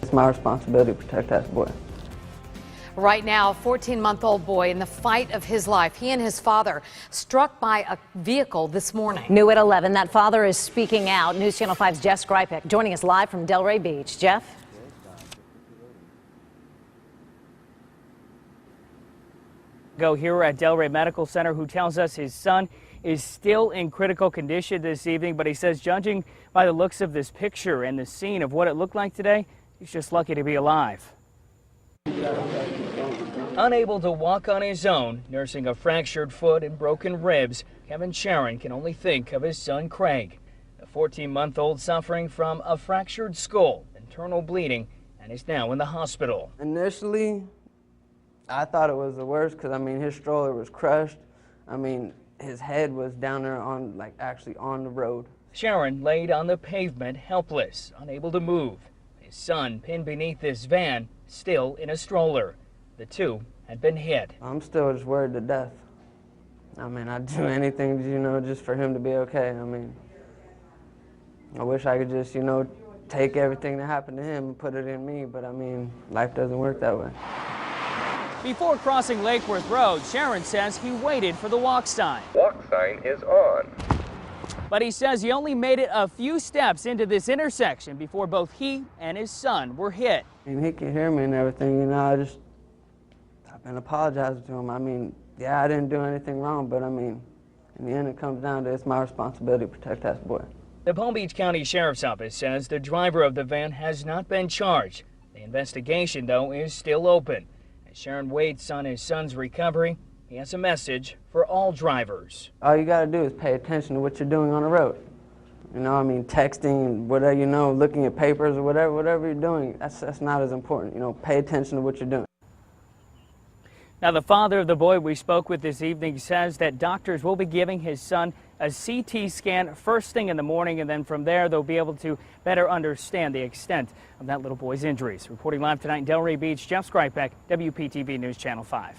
It's my responsibility to protect that boy. Right now, a 14-month-old boy in the fight of his life. He and his father struck by a vehicle this morning. New at 11, that father is speaking out. News Channel 5's Jeff Skrzypek joining us live from Delray Beach. Jeff? Go here at Delray Medical Center, who tells us his son is still in critical condition this evening, but he says judging by the looks of this picture and the scene of what it looked like today, he's just lucky to be alive. Unable to walk on his own, nursing a fractured foot and broken ribs, Kevin Sharon can only think of his son Craig. The 14-month-old suffering from a fractured skull, internal bleeding, and is now in the hospital. Initially, I thought it was the worst because, his stroller was crushed. His head was down there actually on the road. Sharon laid on the pavement, helpless, unable to move. His son pinned beneath this van, still in a stroller. The two had been hit. I'm still just worried to death. I'd do anything, just for him to be okay. I wish I could just, take everything that happened to him and put it in me, but life doesn't work that way. Before crossing Lakeworth Road, Sharon says he waited for the walk sign. Walk sign is on. But he says he only made it a few steps into this intersection before both he and his son were hit. He can hear me and everything, I've been apologizing to him. Yeah, I didn't do anything wrong, but in the end it comes down to it's my responsibility to protect that boy. The Palm Beach County Sheriff's Office says the driver of the van has not been charged. The investigation, though, is still open. As Sharon waits on his son's recovery, he has a message for all drivers. All you got to do is pay attention to what you're doing on the road. Texting, whatever, looking at papers or whatever you're doing, that's not as important. Pay attention to what you're doing. Now, the father of the boy we spoke with this evening says that doctors will be giving his son a CT scan first thing in the morning, and then from there they'll be able to better understand the extent of that little boy's injuries. Reporting live tonight in Delray Beach, Jeff Skrzypek, WPTV News Channel 5.